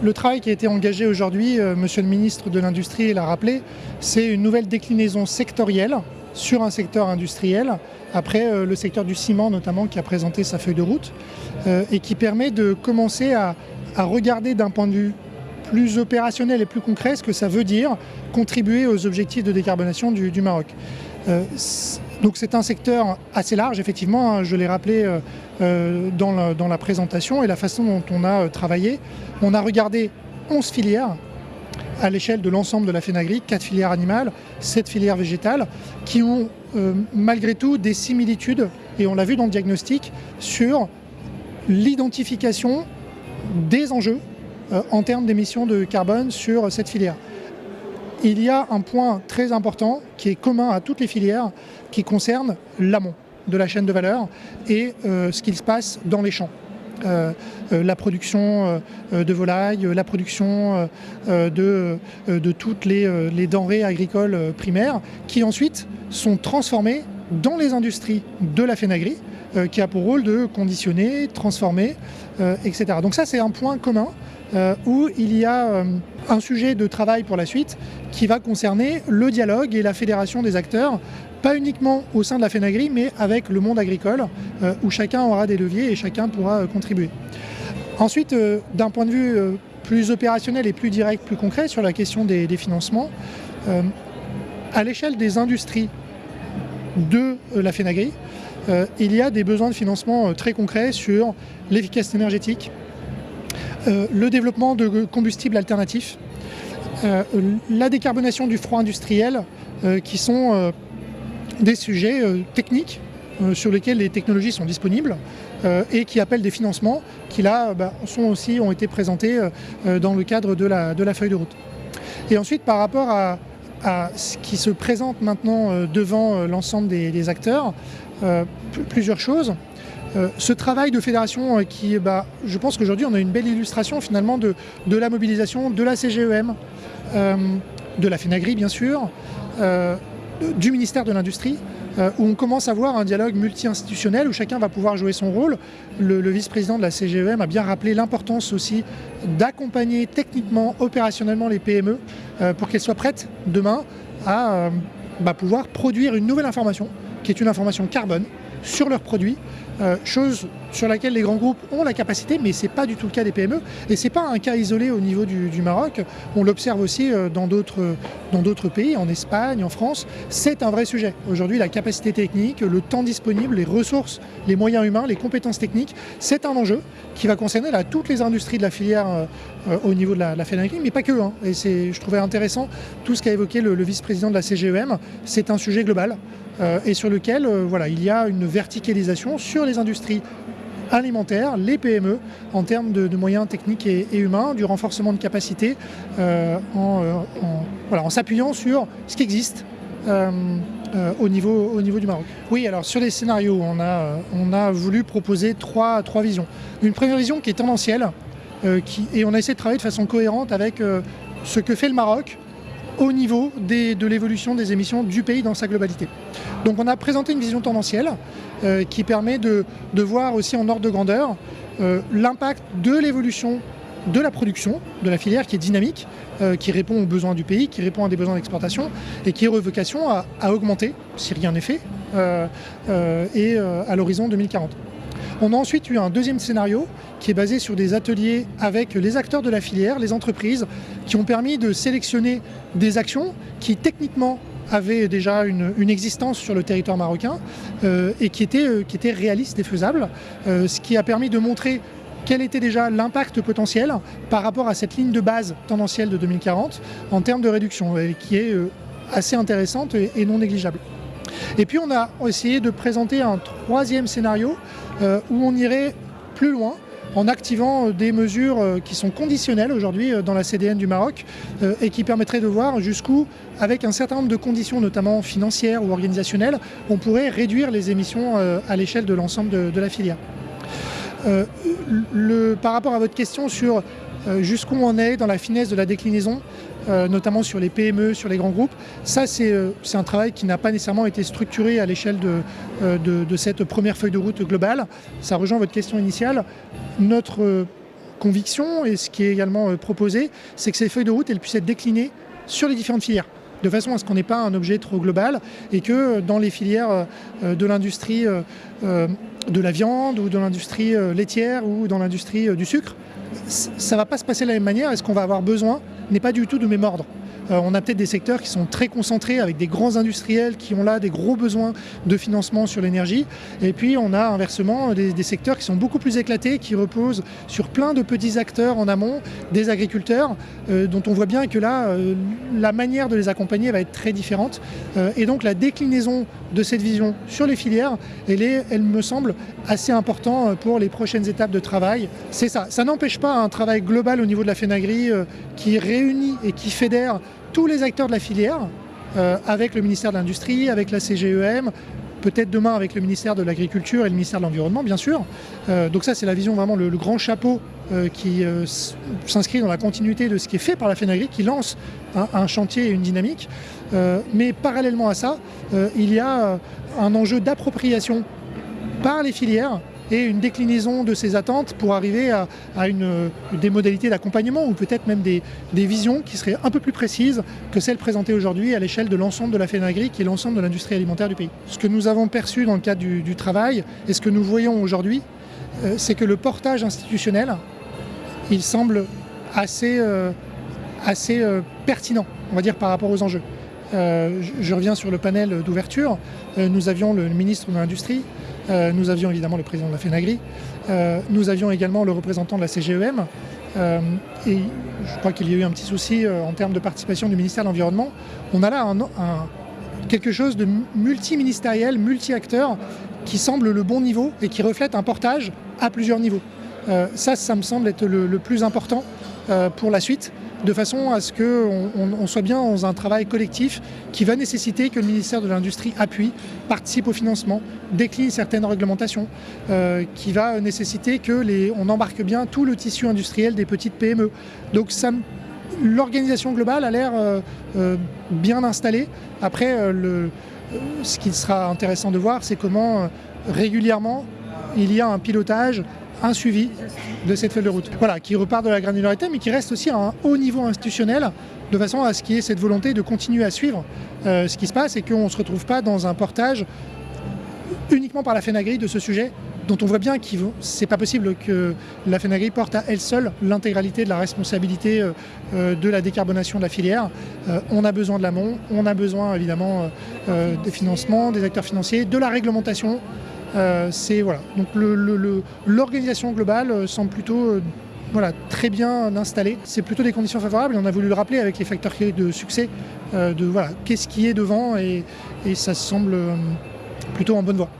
Le travail qui a été engagé aujourd'hui, Monsieur le ministre de l'Industrie l'a rappelé, c'est une nouvelle déclinaison sectorielle sur un secteur industriel, après le secteur du ciment notamment qui a présenté sa feuille de route, et qui permet de commencer à regarder d'un point de vue plus opérationnel et plus concret ce que ça veut dire contribuer aux objectifs de décarbonation du Maroc. Donc c'est un secteur assez large, effectivement, je l'ai rappelé dans la présentation et la façon dont on a travaillé. On a regardé 11 filières à l'échelle de l'ensemble de la FENAGRI, 4 filières animales, 7 filières végétales, qui ont malgré tout des similitudes, et on l'a vu dans le diagnostic, sur l'identification des enjeux en termes d'émissions de carbone sur cette filière. Il y a un point très important qui est commun à toutes les filières qui concerne l'amont de la chaîne de valeur et ce qu'il se passe dans les champs. La production de volailles, la production de toutes les denrées agricoles primaires qui ensuite sont transformées dans les industries de la FENAGRI qui a pour rôle de conditionner, transformer, etc. Donc ça c'est un point commun où il y a un sujet de travail pour la suite qui va concerner le dialogue et la fédération des acteurs, pas uniquement au sein de la FENAGRI, mais avec le monde agricole, où chacun aura des leviers et chacun pourra contribuer. Ensuite, d'un point de vue plus opérationnel et plus direct, plus concret, sur la question des financements, à l'échelle des industries de la FENAGRI, il y a des besoins de financement très concrets sur l'efficacité énergétique, le développement de combustibles alternatifs, la décarbonation du froid industriel, qui sont des sujets techniques sur lesquels les technologies sont disponibles et qui appellent des financements qui là ont été présentés dans le cadre de la feuille de route. Et ensuite par rapport à ce qui se présente maintenant devant l'ensemble des acteurs, plusieurs choses. Ce travail de fédération qui, je pense qu'aujourd'hui on a une belle illustration finalement de la mobilisation de la CGEM, de la FENAGRI bien sûr, du ministère de l'Industrie, où on commence à voir un dialogue multi-institutionnel où chacun va pouvoir jouer son rôle. Le vice-président de la CGEM a bien rappelé l'importance aussi d'accompagner techniquement, opérationnellement les PME pour qu'elles soient prêtes demain à pouvoir produire une nouvelle information, qui est une information carbone, sur leurs produits, chose sur laquelle les grands groupes ont la capacité, mais ce n'est pas du tout le cas des PME. Et ce n'est pas un cas isolé au niveau du Maroc, on l'observe aussi dans d'autres pays, en Espagne, en France. C'est un vrai sujet. Aujourd'hui, la capacité technique, le temps disponible, les ressources, les moyens humains, les compétences techniques, c'est un enjeu qui va concerner toutes les industries de la filière au niveau de la FENAGRI, mais pas que. Et je trouvais intéressant tout ce qu'a évoqué le vice-président de la CGEM. C'est un sujet global. Et sur lequel il y a une verticalisation sur les industries alimentaires, les PME, en termes de moyens techniques et humains, du renforcement de capacités, en s'appuyant sur ce qui existe au niveau du Maroc. Oui, alors sur les scénarios, on a voulu proposer trois visions. Une première vision qui est tendancielle, et on a essayé de travailler de façon cohérente avec ce que fait le Maroc au niveau de l'évolution des émissions du pays dans sa globalité. Donc on a présenté une vision tendancielle qui permet de voir aussi en ordre de grandeur l'impact de l'évolution de la production, de la filière qui est dynamique, qui répond aux besoins du pays, qui répond à des besoins d'exportation et qui aurait vocation à augmenter, si rien n'est fait, à l'horizon 2040. On a ensuite eu un deuxième scénario qui est basé sur des ateliers avec les acteurs de la filière, les entreprises, qui ont permis de sélectionner des actions qui techniquement avaient déjà une existence sur le territoire marocain et qui étaient réalistes et faisables, ce qui a permis de montrer quel était déjà l'impact potentiel par rapport à cette ligne de base tendancielle de 2040 en termes de réduction, qui est assez intéressante et non négligeable. Et puis on a essayé de présenter un troisième scénario où on irait plus loin en activant des mesures qui sont conditionnelles aujourd'hui dans la CDN du Maroc et qui permettraient de voir jusqu'où, avec un certain nombre de conditions, notamment financières ou organisationnelles, on pourrait réduire les émissions à l'échelle de l'ensemble de la filière. Par rapport à votre question sur jusqu'où on est dans la finesse de la déclinaison, notamment sur les PME, sur les grands groupes, ça c'est un travail qui n'a pas nécessairement été structuré à l'échelle de cette première feuille de route globale. Ça rejoint votre question initiale. Notre conviction et ce qui est également proposé, c'est que ces feuilles de route elles puissent être déclinées sur les différentes filières, de façon à ce qu'on n'ait pas un objet trop global et que dans les filières de l'industrie de la viande ou de l'industrie laitière ou dans l'industrie du sucre, ça ne va pas se passer de la même manière et ce qu'on va avoir besoin n'est pas du tout de même ordre. On a peut-être des secteurs qui sont très concentrés avec des grands industriels qui ont là des gros besoins de financement sur l'énergie. Et puis on a inversement des secteurs qui sont beaucoup plus éclatés, qui reposent sur plein de petits acteurs en amont, des agriculteurs, dont on voit bien que là, la manière de les accompagner va être très différente. Et donc la déclinaison de cette vision sur les filières, elle me semble assez importante pour les prochaines étapes de travail. C'est ça. Ça n'empêche pas un travail global au niveau de la FENAGRI qui réunit et qui fédère tous les acteurs de la filière, avec le ministère de l'Industrie, avec la CGEM, peut-être demain avec le ministère de l'Agriculture et le ministère de l'Environnement, bien sûr. Donc ça, c'est la vision, vraiment le grand chapeau qui s'inscrit dans la continuité de ce qui est fait par la FENAGRI, qui lance un chantier et une dynamique. Mais parallèlement à ça, il y a un enjeu d'appropriation par les filières et une déclinaison de ces attentes pour arriver à des modalités d'accompagnement ou peut-être même des visions qui seraient un peu plus précises que celles présentées aujourd'hui à l'échelle de l'ensemble de la FENAGRI qui est l'ensemble de l'industrie alimentaire du pays. Ce que nous avons perçu dans le cadre du travail et ce que nous voyons aujourd'hui, c'est que le portage institutionnel, il semble assez pertinent, on va dire, par rapport aux enjeux. Je reviens sur le panel d'ouverture. Nous avions le ministre de l'Industrie, nous avions évidemment le président de la FENAGRI, nous avions également le représentant de la CGEM, et je crois qu'il y a eu un petit souci en termes de participation du ministère de l'Environnement. On a là quelque chose de multiministériel, multi-acteur, qui semble le bon niveau et qui reflète un portage à plusieurs niveaux. Ça me semble être le plus important pour la suite, de façon à ce qu'on soit bien dans un travail collectif qui va nécessiter que le ministère de l'Industrie appuie, participe au financement, décline certaines réglementations, qui va nécessiter qu'on embarque bien tout le tissu industriel des petites PME. Donc l'organisation globale a l'air bien installée. Après, ce qui sera intéressant de voir, c'est comment régulièrement il y a un pilotage, un suivi de cette feuille de route. Voilà, qui repart de la granularité, mais qui reste aussi à un haut niveau institutionnel, de façon à ce qu'il y ait cette volonté de continuer à suivre ce qui se passe et qu'on ne se retrouve pas dans un portage uniquement par la FENAGRI de ce sujet, dont on voit bien que c'est pas possible que la FENAGRI porte à elle seule l'intégralité de la responsabilité de la décarbonation de la filière. On a besoin de l'amont, on a besoin évidemment des financements, des acteurs financiers, de la réglementation. Voilà. Donc l'organisation globale semble plutôt très bien installée. C'est plutôt des conditions favorables et on a voulu le rappeler avec les facteurs clés de succès, qu'est-ce qui est devant et ça semble plutôt en bonne voie.